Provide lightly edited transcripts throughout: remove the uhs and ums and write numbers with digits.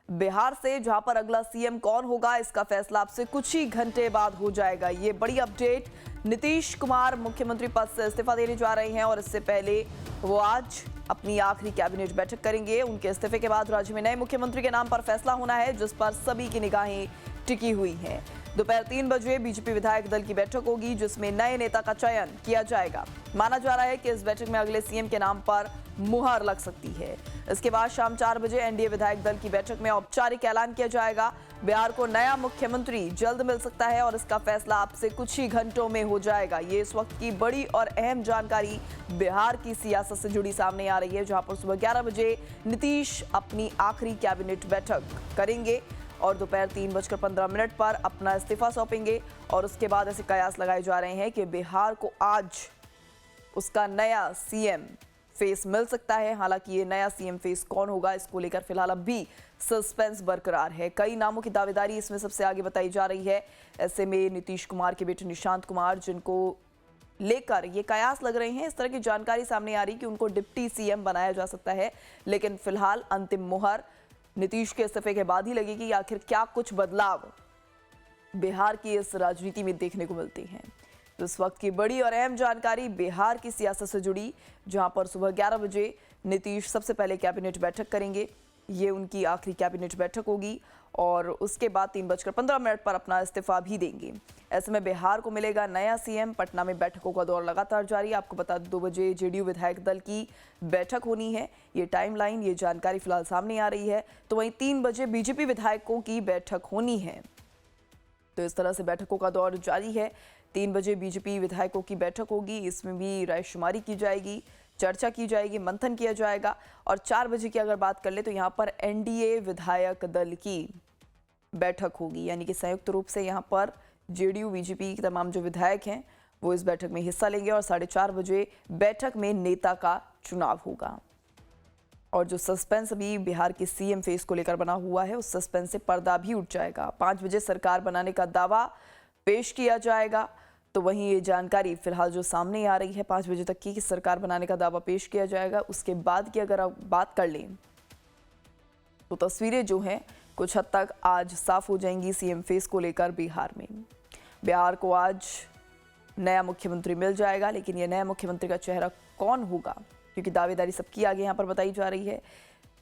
बिहार से, जहां पर अगला सीएम कौन होगा इसका फैसला अब से कुछ ही घंटे बाद हो जाएगा। ये बड़ी अपडेट। नीतीश कुमार मुख्यमंत्री पद से इस्तीफा देने जा रहे हैं और इससे पहले वो आज अपनी आखिरी कैबिनेट बैठक करेंगे। उनके इस्तीफे के बाद राज्य में नए मुख्यमंत्री के नाम पर फैसला होना है, जिस पर सभी की निगाहें टिकी हुई हैं। दोपहर 3 बजे बीजेपी विधायक दल की बैठक होगी, जिसमें नए नेता का चयन किया जाएगा। माना जा रहा है कि इस बैठक में अगले सीएम के नाम पर मुहर लग सकती है। इसके बाद शाम 4 बजे एनडीए विधायक दल की बैठक में औपचारिक ऐलान किया जाएगा। बिहार को नया मुख्यमंत्री जल्द मिल सकता है और इसका फैसला अब से कुछ ही घंटों में हो जाएगा। ये इस वक्त की बड़ी और अहम जानकारी बिहार की सियासत से जुड़ी सामने आ रही है, जहां पर सुबह 11 बजे नीतीश अपनी आखिरी कैबिनेट बैठक करेंगे और दोपहर 3:15 पर अपना इस्तीफा सौंपेंगे। और उसके बाद ऐसे कयास लगाए जा रहे हैं कि बिहार को आज उसका नया सीएम फेस मिल सकता है। हालांकि ये नया सीएम फेस कौन होगा, इसको लेकर फिलहाल अब भी सस्पेंस बरकरार है। कई नामों की दावेदारी इसमें सबसे आगे बताई जा रही है। ऐसे में नीतीश कुमार के बेटे निशांत कुमार, जिनको लेकर ये कयास लग रहे हैं, इस तरह की जानकारी सामने आ रही कि उनको डिप्टी सीएम बनाया जा सकता है। लेकिन फिलहाल अंतिम मुहर नीतीश के इस्तीफे के बाद ही लगेगी। आखिर क्या कुछ बदलाव बिहार की इस राजनीति में देखने को मिलते हैं। तो इस वक्त की बड़ी और अहम जानकारी बिहार की सियासत से जुड़ी, जहां पर सुबह 11 बजे नीतीश सबसे पहले कैबिनेट बैठक करेंगे। ये उनकी आखिरी कैबिनेट बैठक होगी और उसके बाद 3:15 पर अपना इस्तीफा भी देंगे। ऐसे में बिहार को मिलेगा नया सीएम। पटना में बैठकों का दौर लगातार जारी। आपको बता दें 2 बजे जेडीयू विधायक दल की बैठक होनी है। ये टाइमलाइन, ये जानकारी फिलहाल सामने आ रही है। तो वहीं 3 बजे बीजेपी विधायकों की बैठक होनी है। तो इस तरह से बैठकों का दौर जारी है। 3 बजे बीजेपी विधायकों की बैठक होगी, इसमें भी रायशुमारी की जाएगी, चर्चा की जाएगी, मंथन किया जाएगा। और 4 बजे की अगर बात कर ले तो यहाँ पर एनडीए विधायक दल की बैठक होगी, यानी कि संयुक्त रूप से यहाँ पर जेडीयू बीजेपी के तमाम जो विधायक हैं वो इस बैठक में हिस्सा लेंगे। और 4:30 बजे बैठक में नेता का चुनाव होगा। और जो सस्पेंस अभी बिहार के सीएम फेस को लेकर बना हुआ है, उस सस्पेंस से पर्दा भी उठ जाएगा। 5 बजे सरकार बनाने का दावा पेश किया जाएगा। तो वहीं ये जानकारी फिलहाल जो सामने आ रही है 5 बजे तक की, कि सरकार बनाने का दावा पेश किया जाएगा। उसके बाद की अगर आप बात कर लें तो तस्वीरें जो हैं कुछ हद तक आज साफ हो जाएंगी सीएम फेस को लेकर बिहार में। बिहार को आज नया मुख्यमंत्री मिल जाएगा, लेकिन यह नया मुख्यमंत्री का चेहरा कौन होगा, क्योंकि दावेदारी सबकी आगे यहाँ पर बताई जा रही है,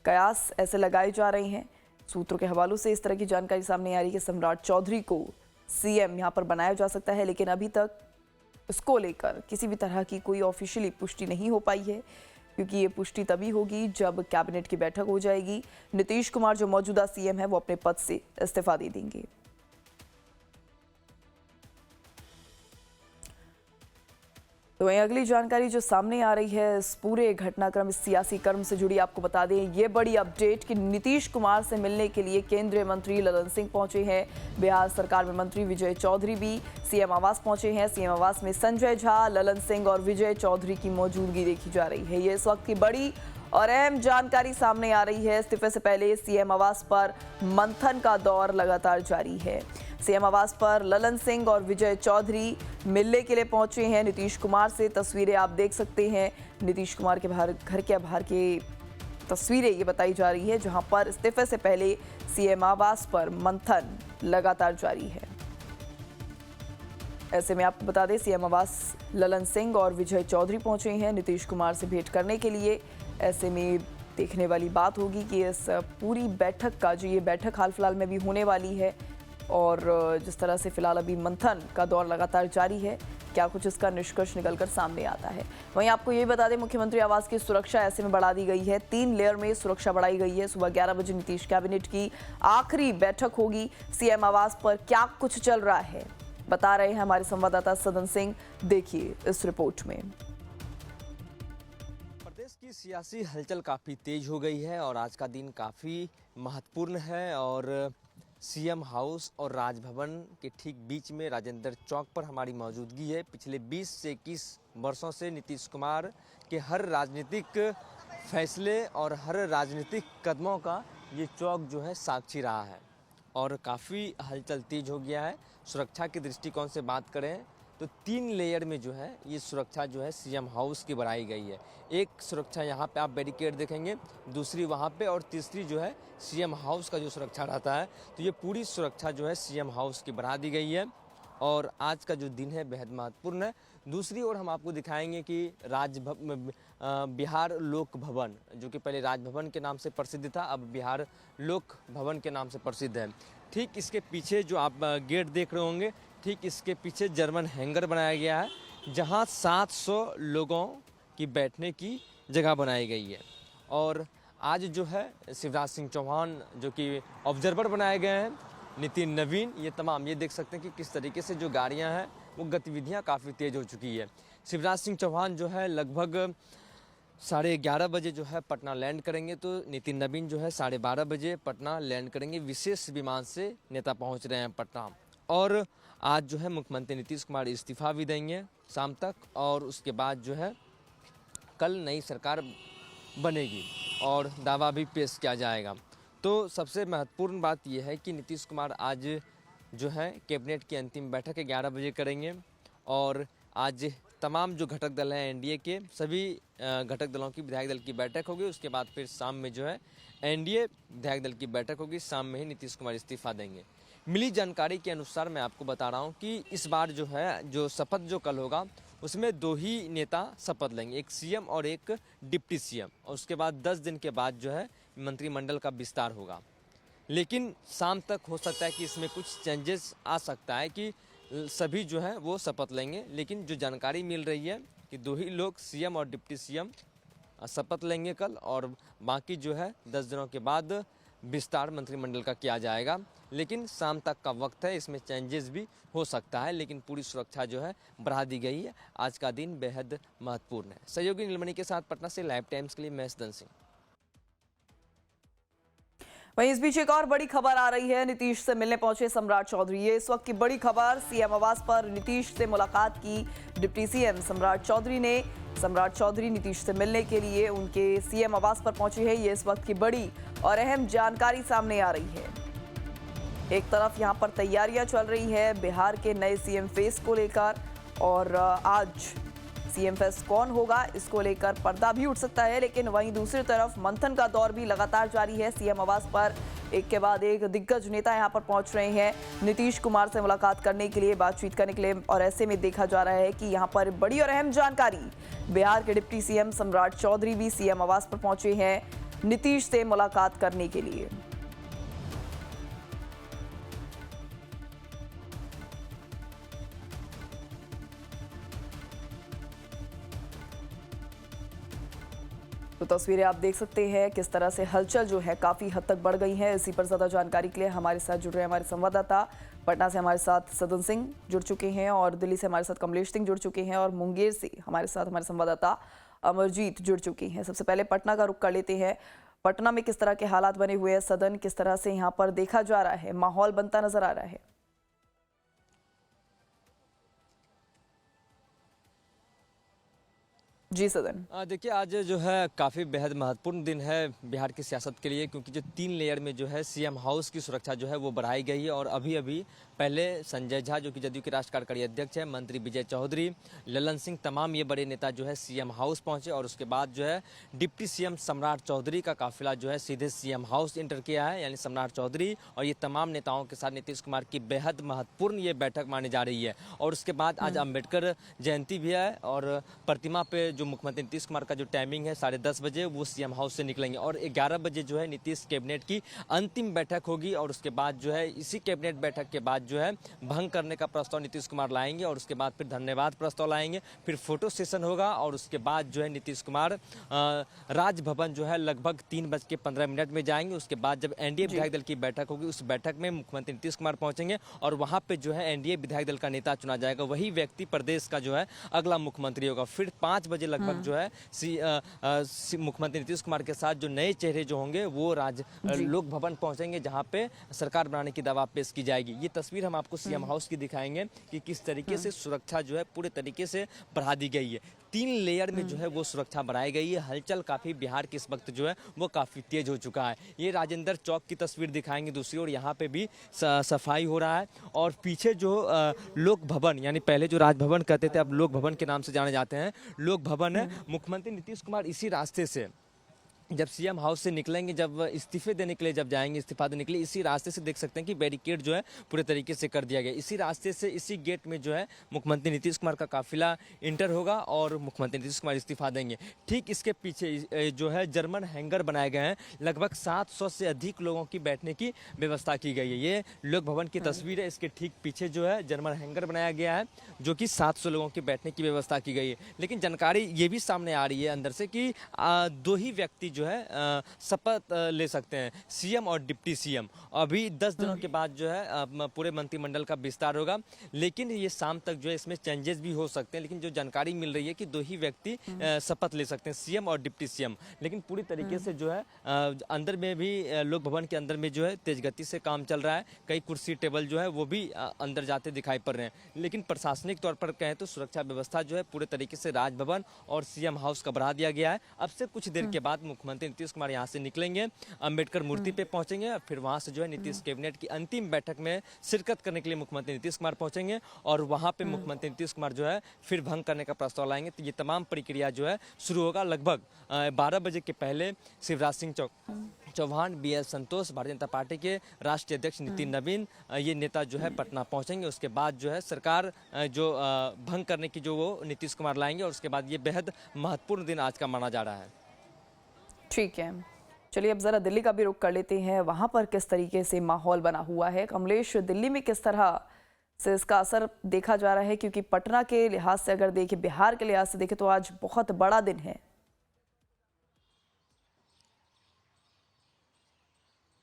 कयास ऐसे लगाए जा रहे हैं। सूत्रों के हवालों से इस तरह की जानकारी सामने आ रही है कि सम्राट चौधरी को सीएम यहाँ पर बनाया जा सकता है, लेकिन अभी तक इसको लेकर किसी भी तरह की कोई ऑफिशियली पुष्टि नहीं हो पाई है, क्योंकि ये पुष्टि तभी होगी जब कैबिनेट की बैठक हो जाएगी। नीतीश कुमार जो मौजूदा सीएम है वो अपने पद से इस्तीफा दे देंगे। तो वहीं अगली जानकारी जो सामने आ रही है इस पूरे घटनाक्रम, इस सियासी कर्म से जुड़ी, आपको बता दें ये बड़ी अपडेट कि नीतीश कुमार से मिलने के लिए केंद्रीय मंत्री ललन सिंह पहुंचे हैं। बिहार सरकार में मंत्री विजय चौधरी भी सीएम आवास पहुंचे हैं। सीएम आवास में संजय झा, ललन सिंह और विजय चौधरी की मौजूदगी देखी जा रही है। ये इस वक्त की बड़ी और अहम जानकारी सामने आ रही है। इस्तीफे से पहले सीएम आवास पर मंथन का दौर लगातार जारी है। सीएम आवास पर ललन सिंह और विजय चौधरी मिलने के लिए पहुंचे हैं नीतीश कुमार से। तस्वीरें आप देख सकते हैं नीतीश कुमार के बाहर, घर के बाहर की तस्वीरें ये बताई जा रही है, जहां पर इस्तीफे से पहले सीएम आवास पर मंथन लगातार जारी है। ऐसे में आपको बता दें सीएम आवास ललन सिंह और विजय चौधरी पहुंचे हैं नीतीश कुमार से भेंट करने के लिए। ऐसे में देखने वाली बात होगी कि इस पूरी बैठक का जो ये बैठक हाल फिलहाल में भी होने वाली है, और जिस तरह से फिलहाल अभी मंथन का दौर लगातार जारी है, क्या कुछ इसका निष्कर्ष निकलकर सामने आता है। वहीं आपको ये बता दें मुख्यमंत्री आवास की सुरक्षा ऐसे में बढ़ा दी गई है, 3 लेयर में सुरक्षा बढ़ाई गई है। सुबह 11 बजे नीतीश कैबिनेट की आखिरी बैठक होगी। सीएम आवास पर क्या कुछ चल रहा है बता रहे हैं हमारे संवाददाता सदन सिंह, देखिए इस रिपोर्ट में। प्रदेश की सियासी हलचल काफ़ी तेज हो गई है और आज का दिन काफ़ी महत्वपूर्ण है। और सीएम हाउस और राजभवन के ठीक बीच में राजेंद्र चौक पर हमारी मौजूदगी है। पिछले 20 से 21 वर्षों से नीतीश कुमार के हर राजनीतिक फैसले और हर राजनीतिक कदमों का ये चौक जो है साक्षी रहा है और काफ़ी हलचल तेज हो गया है। सुरक्षा के दृष्टिकोण से बात करें तो 3 लेयर में जो है ये सुरक्षा जो है सीएम हाउस की बढ़ाई गई है। एक सुरक्षा यहाँ पे आप बैरिकेड देखेंगे, दूसरी वहाँ पे, और तीसरी जो है सीएम हाउस का जो सुरक्षा रहता है, तो ये पूरी सुरक्षा जो है सीएम हाउस की बढ़ा दी गई है। और आज का जो दिन है बेहद महत्वपूर्ण है। दूसरी ओर हम आपको दिखाएंगे कि बिहार लोक भवन, जो कि पहले राजभवन के नाम से प्रसिद्ध था, अब बिहार लोक भवन के नाम से प्रसिद्ध है। ठीक इसके पीछे जो आप गेट देख रहे होंगे, ठीक इसके पीछे जर्मन हैंगर बनाया गया है, जहां 700 लोगों की बैठने की जगह बनाई गई है। और आज जो है शिवराज सिंह चौहान जो कि ऑब्जर्वर बनाए गए हैं, नितिन नवीन, ये तमाम ये देख सकते हैं कि किस तरीके से जो गाड़ियां हैं वो गतिविधियां काफ़ी तेज़ हो चुकी है। शिवराज सिंह चौहान जो है लगभग 11:30 बजे जो है पटना लैंड करेंगे, तो नितिन नवीन जो है 12:30 बजे पटना लैंड करेंगे। विशेष विमान से नेता पहुंच रहे हैं पटना। और आज जो है मुख्यमंत्री नीतीश कुमार इस्तीफा भी देंगे शाम तक, और उसके बाद जो है कल नई सरकार बनेगी और दावा भी पेश किया जाएगा। तो सबसे महत्वपूर्ण बात यह है कि नीतीश कुमार आज जो है कैबिनेट की अंतिम बैठक 11 बजे करेंगे, और आज तमाम जो घटक दल हैं एनडीए के, सभी घटक दलों की विधायक दल की बैठक होगी। उसके बाद फिर शाम में जो है एनडीए विधायक दल की बैठक होगी। शाम में ही नीतीश कुमार इस्तीफा देंगे। मिली जानकारी के अनुसार मैं आपको बता रहा हूँ कि इस बार जो है जो शपथ जो कल होगा उसमें 2 ही नेता शपथ लेंगे, एक सीएम और एक डिप्टी सीएम, और उसके बाद 10 दिन के बाद जो है मंत्रिमंडल का विस्तार होगा। लेकिन शाम तक हो सकता है कि इसमें कुछ चेंजेस आ सकता है कि सभी जो है वो शपथ लेंगे। लेकिन जो जानकारी मिल रही है कि 2 ही लोग सीएम और डिप्टी सीएम शपथ लेंगे कल, और बाकी जो है 10 दिनों के बाद विस्तार मंत्रिमंडल का किया जाएगा। लेकिन शाम तक का वक्त है, इसमें चेंजेस भी हो सकता है, लेकिन पूरी सुरक्षा जो है बढ़ा दी गई है। आज का दिन बेहद महत्वपूर्ण है। सहयोगी नीलमणि के साथ पटना से लाइव टाइम्स के लिए मैं सदन सिंह। वहीं इस बीच एक और बड़ी खबर आ रही है। नीतीश से मिलने पहुंचे सम्राट चौधरी। ये इस वक्त की बड़ी खबर। सीएम आवास पर नीतीश से मुलाकात की डिप्टी सीएम सम्राट चौधरी ने। सम्राट चौधरी नीतीश से मिलने के लिए उनके सीएम आवास पर पहुंचे हैं। ये इस वक्त की बड़ी और अहम जानकारी सामने आ रही है। एक तरफ यहां पर तैयारियां चल रही है बिहार के नए सीएम फेस को लेकर, और आज सीएम फेस कौन होगा इसको लेकर पर्दा भी उठ सकता है। लेकिन वहीं दूसरी तरफ मंथन का दौर भी लगातार जारी है। सीएम आवास पर एक के बाद एक दिग्गज नेता यहां पर पहुंच रहे हैं नीतीश कुमार से मुलाकात करने के लिए, बातचीत करने के लिए, और ऐसे में देखा जा रहा है कि यहां पर बड़ी और अहम जानकारी। बिहार के डिप्टी सीएम सम्राट चौधरी भी सीएम आवास पर पहुंचे हैं नीतीश से मुलाकात करने के लिए। तो तस्वीरें आप देख सकते हैं किस तरह से हलचल जो है काफ़ी हद तक बढ़ गई है। इसी पर ज़्यादा जानकारी के लिए हमारे साथ जुड़ रहे हैं हमारे संवाददाता। पटना से हमारे साथ सदन सिंह जुड़ चुके हैं, और दिल्ली से हमारे साथ कमलेश सिंह जुड़ चुके हैं, और मुंगेर से हमारे साथ हमारे संवाददाता अमरजीत जुड़ चुके हैं। सबसे पहले पटना का रुख कर लेते हैं। पटना में किस तरह के हालात बने हुए हैं, सदन किस तरह से यहाँ पर देखा जा रहा है, माहौल बनता नजर आ रहा है? जी सदन। देखिए, आज जो है काफ़ी बेहद महत्वपूर्ण दिन है बिहार की सियासत के लिए, क्योंकि जो 3 लेयर में जो है सीएम हाउस की सुरक्षा जो है वो बढ़ाई गई है। और अभी अभी पहले संजय झा जो कि जदयू के राष्ट्रीय कार्यकारी अध्यक्ष है, मंत्री विजय चौधरी, ललन सिंह, तमाम ये बड़े नेता जो है सीएम हाउस पहुंचे, और उसके बाद जो है डिप्टी सीएम सम्राट चौधरी का काफिला जो है सीधे सीएम हाउस इंटर किया है। यानी सम्राट चौधरी और ये तमाम नेताओं के साथ नीतीश कुमार की बेहद महत्वपूर्ण ये बैठक मानी जा रही है। और उसके बाद आज अम्बेडकर जयंती भी है, और प्रतिमा पे जो मुख्यमंत्री नीतीश कुमार का जो टाइमिंग है 10:30 बजे, वो सीएम हाउस से निकलेंगे, और 11 बजे जो है नीतीश कैबिनेट की अंतिम बैठक होगी। और उसके बाद जो है इसी कैबिनेट बैठक के बाद जो है भंग करने का प्रस्ताव नीतीश कुमार लाएंगे, और उसके बाद फिर धन्यवाद प्रस्ताव लाएंगे, फिर फोटो सेशन होगा, और उसके बाद जो है नीतीश कुमार राजभवन जो है लगभग 3:15 में जाएंगे। उसके बाद जब एनडीए विधायक दल की बैठक होगी, उस बैठक में मुख्यमंत्री नीतीश कुमार पहुंचेंगे, और वहां पे जो है एनडीए विधायक दल का नेता चुना जाएगा। वही व्यक्ति प्रदेश का जो है अगला मुख्यमंत्री होगा। फिर 5 बजे लगभग जो है मुख्यमंत्री नीतीश कुमार के साथ जो नए चेहरे जो होंगे वो लोक भवन पहुंचेंगे, जहां पे सरकार बनाने की दावा पेश की जाएगी। ये तस्वीर हम आपको सीएम हाउस की दिखाएंगे कि किस तरीके से सुरक्षा जो है पूरे तरीके से बढ़ा दी गई है। 3 लेयर में जो है वो सुरक्षा बढ़ाई गई है। हलचल काफ़ी बिहार के इस वक्त जो है वो काफ़ी तेज हो चुका है। ये राजेंद्र चौक की तस्वीर दिखाएंगे दूसरी ओर, यहाँ पे भी सफाई हो रहा है और पीछे जो लोक भवन, यानी पहले जो राजभवन कहते थे अब लोक भवन के नाम से जाने जाते हैं, लोक भवन है। मुख्यमंत्री नीतीश कुमार इसी रास्ते से जब सीएम हाउस से निकलेंगे, जब इस्तीफे देने के लिए जब जाएंगे, इस्तीफा देने के लिए, इसी रास्ते से देख सकते हैं कि बैरिकेड जो है पूरे तरीके से कर दिया गया। इसी रास्ते से इसी गेट में जो है मुख्यमंत्री नीतीश कुमार का काफिला इंटर होगा और मुख्यमंत्री नीतीश कुमार इस्तीफा देंगे। ठीक इसके पीछे जो है जर्मन हैंगर बनाए गए हैं, लगभग 700 से अधिक लोगों की बैठने की व्यवस्था की गई है। ये लोक भवन की तस्वीर है, इसके ठीक पीछे जो है जर्मन हैंगर बनाया गया है जो कि 700 लोगों की बैठने की व्यवस्था की गई है। लेकिन जानकारी ये भी सामने आ रही है अंदर से कि 2 ही व्यक्ति जो है शपथ ले सकते हैं, सीएम और डिप्टी सीएम। अभी 10 दिनों के बाद जो है पूरे मंत्रिमंडल का विस्तार होगा, लेकिन ये शाम तक जो है इसमें चेंजेस भी हो सकते हैं। लेकिन जो जानकारी मिल रही है कि 2 ही व्यक्ति शपथ ले सकते हैं, सीएम और डिप्टी सीएम। लेकिन पूरी तरीके से जो है अंदर में भी लोक भवन के अंदर में जो है तेज गति से काम चल रहा है। कई कुर्सी टेबल जो है वो भी अंदर जाते दिखाई पड़ रहे हैं। लेकिन प्रशासनिक तौर पर कहें तो सुरक्षा व्यवस्था जो है पूरे तरीके से राजभवन और सीएम हाउस का बढ़ा दिया गया है। अब से कुछ देर के बाद मुख्यमंत्री नीतीश कुमार यहाँ से निकलेंगे, अंबेडकर मूर्ति पे पहुंचेंगे और फिर वहां से जो है नीतीश कैबिनेट की अंतिम बैठक में शिरकत करने के लिए मुख्यमंत्री नीतीश कुमार पहुंचेंगे और वहां पे मुख्यमंत्री नीतीश कुमार जो है फिर भंग करने का प्रस्ताव लाएंगे। तो ये तमाम प्रक्रिया जो है शुरू होगा। लगभग 12 बजे के पहले शिवराज सिंह चौहान, BL संतोष, भारतीय जनता पार्टी के राष्ट्रीय अध्यक्ष नितिन नवीन, ये नेता जो है पटना पहुंचेंगे। उसके बाद जो है सरकार जो भंग करने की जो वो नीतीश कुमार लाएंगे और उसके बाद ये बेहद महत्वपूर्ण दिन आज का माना जा रहा है। ठीक है, चलिए अब जरा दिल्ली का भी रुख कर लेते हैं। वहां पर किस तरीके से माहौल बना हुआ है कमलेश, दिल्ली में किस तरह से इसका असर देखा जा रहा है? क्योंकि पटना के लिहाज से अगर देखें, बिहार के लिहाज से देखें तो आज बहुत बड़ा दिन है।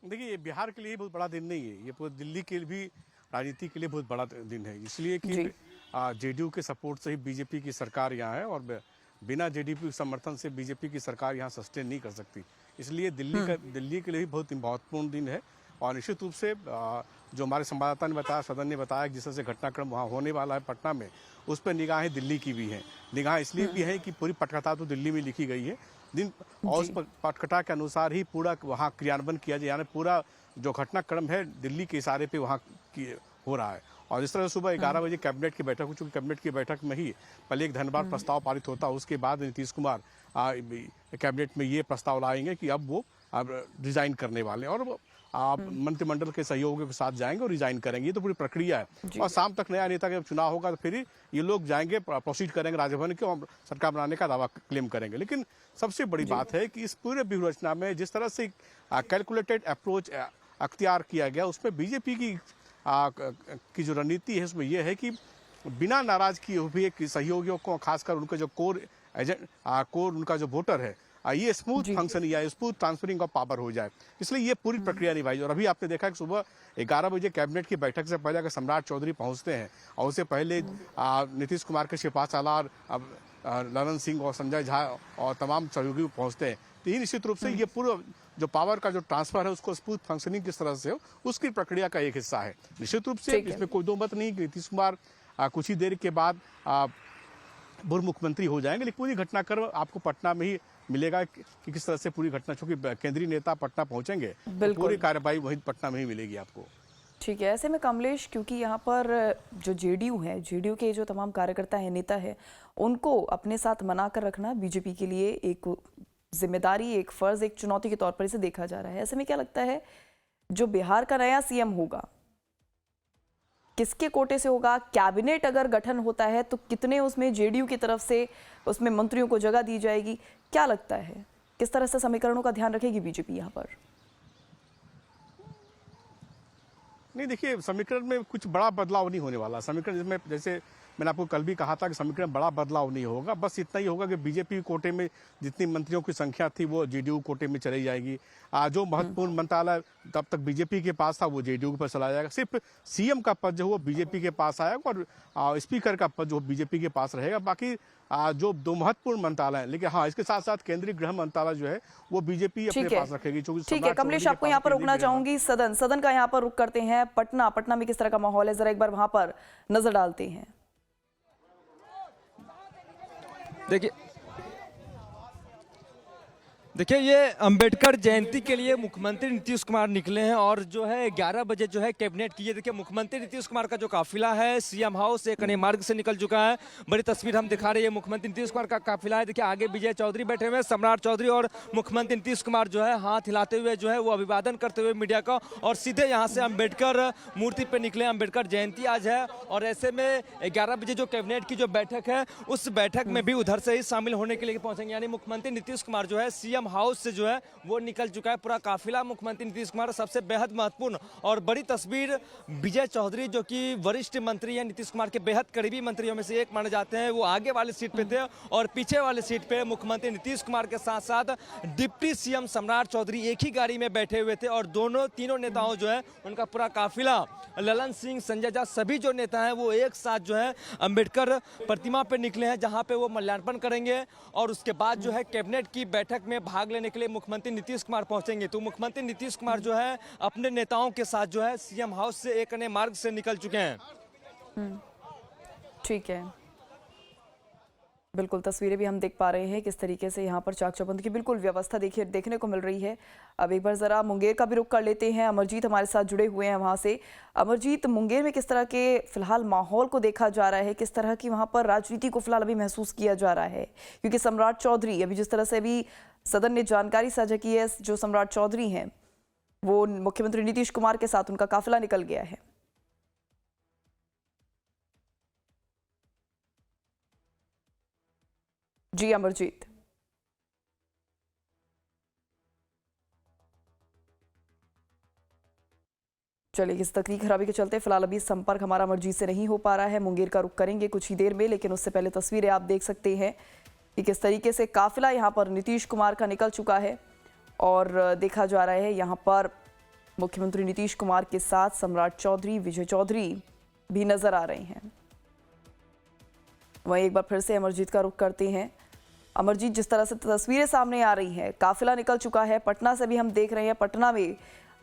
देखिए, ये बिहार के लिए बहुत बड़ा दिन नहीं है, ये पूरी दिल्ली के लिए भी राजनीति के लिए बहुत बड़ा दिन है। इसलिए कि जेडीयू के सपोर्ट से ही बीजेपी की सरकार यहाँ है और बिना जेडीयू समर्थन से बीजेपी की सरकार यहाँ सस्टेन नहीं कर सकती। इसलिए दिल्ली के लिए भी बहुत महत्वपूर्ण दिन है। और निश्चित रूप से जो हमारे संवाददाता ने बताया, सदन ने बताया, जिस तरह से घटनाक्रम वहाँ होने वाला है पटना में, उस पर निगाहें दिल्ली की भी हैं। निगाहें इसलिए भी है कि पूरी पटकथा तो दिल्ली में लिखी गई है दिन, और उस पटकथा के अनुसार ही पूरा वहाँ क्रियान्वयन किया जाए। यानी पूरा जो घटनाक्रम है दिल्ली के इशारे पे वहाँ हो रहा है। और इस तरह सुबह 11 बजे कैबिनेट की बैठक हो चुकी। कैबिनेट की बैठक में ही पहले एक धन्यवाद प्रस्ताव पारित होता, उसके बाद नीतीश कुमार कैबिनेट में ये प्रस्ताव लाएंगे कि अब वो रिजाइन करने वाले हैं और मंत्रिमंडल के सहयोगियों के साथ जाएंगे और रिजाइन करेंगे। ये तो पूरी प्रक्रिया है। और शाम तक नया नेता जब चुनाव होगा तो फिर ये लोग जाएंगे, प्रोसीड करेंगे राजभवन के और सरकार बनाने का दावा क्लेम करेंगे। लेकिन सबसे बड़ी बात है कि इस पूरे व्यूहरचना में जिस तरह से कैलकुलेटेड अप्रोच अख्तियार किया गया, उसमें बीजेपी की जो रणनीति है उसमें यह है कि बिना नाराज किए हुए सहयोगियों को, खासकर उनके जो कोर उनका जो वोटर है, ये स्मूथ फंक्शन या स्मूथ ट्रांसफरिंग ऑफ पावर हो जाए। इसलिए ये पूरी प्रक्रिया निभाई। और अभी आपने देखा कि सुबह 11 बजे कैबिनेट की बैठक से पहले अगर सम्राट चौधरी पहुंचते हैं और उससे पहले नीतीश कुमार के शिवपाल सालार, ललन सिंह और संजय झा और तमाम सहयोगी पहुंचते हैं, तो ये निश्चित रूप से ये पूरा जो पावर का जो ट्रांसफर है उसको स्मूथ फंक्शनिंग किस तरह से हो, उसकी प्रक्रिया का एक हिस्सा है। निश्चित रूप से इसमें कोई दो मत नहीं कि नीतीश कुमार कुछ ही देर के बाद पूर्व मुख्यमंत्री हो जाएंगे। लेकिन पूरी घटनाक्रम आपको पटना में ही मिलेगा कि किस तरह से पूरी घटना, चूंकि केंद्रीय नेता पटना पहुंचेंगे तो पूरी कार्यवाही वही पटना में ही मिलेगी आपको। ठीक है, ऐसे में कमलेश, क्योंकि यहाँ पर जो जेडीयू है, जेडीयू के जो तमाम कार्यकर्ता है, नेता है, उनको अपने साथ मनाकर रखना बीजेपी के लिए एक जिम्मेदारी, एक फर्ज, एक चुनौती के तौर पर इसे देखा जा रहा है। ऐसे में क्या लगता है जो बिहार का नया सीएम होगा किसके कोटे से होगा? कैबिनेट अगर गठन होता है तो कितने उसमें जेडीयू की तरफ से उसमें मंत्रियों को जगह दी जाएगी? क्या लगता है किस तरह से समीकरणों का ध्यान रखेगी बीजेपी यहाँ पर? नहीं, देखिए, समीकरण में कुछ बड़ा बदलाव नहीं होने वाला। समीकरण में जैसे मैंने आपको कल भी कहा था कि समीकरण बड़ा बदलाव नहीं होगा। बस इतना ही होगा कि बीजेपी कोटे में जितनी मंत्रियों की संख्या थी वो जेडीयू कोटे में चली जाएगी। जो महत्वपूर्ण मंत्रालय तब तक बीजेपी के पास था वो जेडीयू के पास चला जाएगा। सिर्फ सीएम का पद जो वो बीजेपी के पास आएगा और स्पीकर का पद जो बीजेपी के पास रहेगा। बाकी जो दो महत्वपूर्ण मंत्रालय, लेकिन हाँ, इसके साथ साथ केंद्रीय गृह मंत्रालय जो है वो बीजेपी अपने पास रखेगी। ठीक है कमलेश, आपको यहाँ पर रुकना चाहूंगी। सदन का यहाँ पर रुक करते हैं। पटना में किस तरह का माहौल है, जरा एक बार वहां पर नजर डालते हैं। देखिए ये अंबेडकर जयंती के लिए मुख्यमंत्री नीतीश कुमार निकले हैं और जो है 11 बजे जो है कैबिनेट की, ये देखिए मुख्यमंत्री नीतीश कुमार का जो काफिला है सीएम हाउस से कने मार्ग से निकल चुका है। बड़ी तस्वीर हम दिखा रहे हैं, मुख्यमंत्री नीतीश कुमार का काफिला है। देखिए आगे विजय चौधरी बैठे हुए हैं, सम्राट चौधरी, और मुख्यमंत्री नीतीश कुमार जो है हाथ हिलाते हुए जो है वो अभिवादन करते हुए मीडिया का, और सीधे यहाँ से अंबेडकर मूर्ति पे निकले। अंबेडकर जयंती आज है और ऐसे में 11 बजे जो कैबिनेट की जो बैठक है उस बैठक में भी उधर से ही शामिल होने के लिए पहुंचेंगे। यानी मुख्यमंत्री नीतीश कुमार जो है सीएम हाउस से जो है वो निकल चुका है पूरा काफिला। मुख्यमंत्री नीतीश कुमार सबसे बेहद महत्वपूर्ण और बड़ी तस्वीर, विजय चौधरी जो कि वरिष्ठ मंत्री हैं, नीतीश कुमार के बेहद करीबी मंत्रियों में से एक माने जाते हैं, वो आगे वाली सीट पे थे और पीछे वाली सीट पे मुख्यमंत्री नीतीश कुमार के साथ साथ डिप्टी सीएम सम्राट चौधरी एक ही गाड़ी में बैठे हुए थे। और तीनों नेताओं जो है उनका पूरा काफिला, ललन सिंह, संजय झा, सभी जो नेता हैं वो एक साथ जो है अंबेडकर प्रतिमा पे निकले हैं, जहां पे वो माल्यार्पण करेंगे और उसके बाद जो है कैबिनेट की बैठक में भाग लेने के लिए मुख्यमंत्री नीतीश कुमार पहुंचेंगे। तो मुख्यमंत्री नीतीश कुमार जो है अपने नेताओं के साथ जो है सीएम हाउस से एक नए मार्ग से निकल चुके हैं। ठीक है, बिल्कुल तस्वीरें भी हम देख पा रहे हैं किस तरीके से यहाँ पर चाक चौबंद की बिल्कुल व्यवस्था देखने को मिल रही है। अब एक बार जरा मुंगेर का भी रुख कर लेते हैं। अमरजीत हमारे साथ जुड़े हुए हैं वहाँ से। अमरजीत, मुंगेर में किस तरह के फिलहाल माहौल को देखा जा रहा है, किस तरह की वहाँ पर राजनीति को फिलहाल अभी महसूस किया जा रहा है? क्योंकि सम्राट चौधरी, अभी जिस तरह से अभी सदन ने जानकारी साझा की है, जो सम्राट चौधरी हैं वो मुख्यमंत्री नीतीश कुमार के साथ उनका काफिला निकल गया है। जी अमरजीत। चलिए, इस तकनीकी खराबी के चलते फिलहाल अभी संपर्क हमारा अमरजीत से नहीं हो पा रहा है। मुंगेर का रुख करेंगे कुछ ही देर में, लेकिन उससे पहले तस्वीरें आप देख सकते हैं कि किस तरीके से काफिला यहाँ पर नीतीश कुमार का निकल चुका है और देखा जा रहा है यहाँ पर मुख्यमंत्री नीतीश कुमार के साथ सम्राट चौधरी, विजय चौधरी भी नजर आ रहे हैं। वहीं एक बार फिर से अमरजीत का रुख करते हैं। अमरजीत, जिस तरह से तस्वीरें सामने आ रही हैं, काफिला निकल चुका है, पटना से भी हम देख रहे हैं। पटना में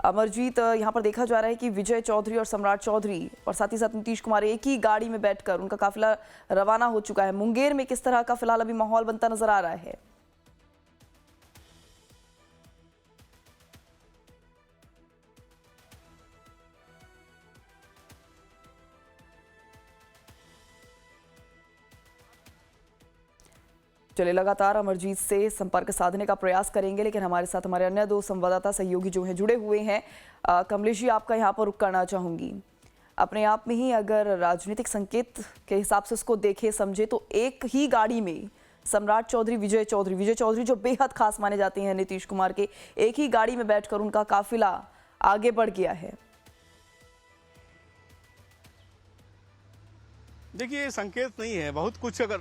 अमरजीत, यहाँ पर देखा जा रहा है कि विजय चौधरी और सम्राट चौधरी और साथ ही साथ नीतीश कुमार एक ही गाड़ी में बैठकर उनका काफिला रवाना हो चुका है। मुंगेर में किस तरह का फिलहाल अभी माहौल बनता नजर आ रहा है? चलिए, लगातार अमरजीत से संपर्क साधने का प्रयास करेंगे, लेकिन हमारे साथ हमारे अन्य दो संवाददाता सहयोगी जो हैं जुड़े हुए हैं। कमलेश जी, आपका यहाँ पर रुख करना चाहूंगी। अपने आप में ही अगर राजनीतिक संकेत के हिसाब से उसको देखे समझे तो एक ही गाड़ी में सम्राट चौधरी, विजय चौधरी जो बेहद खास माने जाते हैं नीतीश कुमार के, एक ही गाड़ी में बैठकर उनका काफिला आगे बढ़ गया है। देखिए, ये संकेत नहीं है, बहुत कुछ, अगर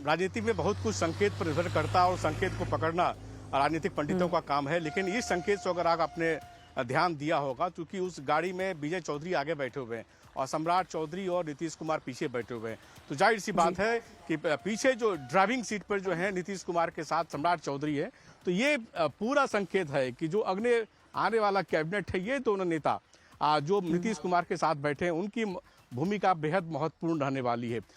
राजनीति में बहुत कुछ संकेत पर निर्भर करता है और संकेत को पकड़ना राजनीतिक पंडितों का काम है। लेकिन इस संकेत से अगर आप आपने ध्यान दिया होगा, क्योंकि उस गाड़ी में विजय चौधरी आगे बैठे हुए हैं और सम्राट चौधरी और नीतीश कुमार पीछे बैठे हुए हैं, तो जाहिर सी बात है कि पीछे जो ड्राइविंग सीट पर जो है नीतीश कुमार के साथ सम्राट चौधरी है, तो ये पूरा संकेत है कि जो अगले आने वाला कैबिनेट है, ये दोनों नेता जो नीतीश कुमार के साथ बैठे हैं, उनकी भूमिका बेहद महत्वपूर्ण रहने वाली है।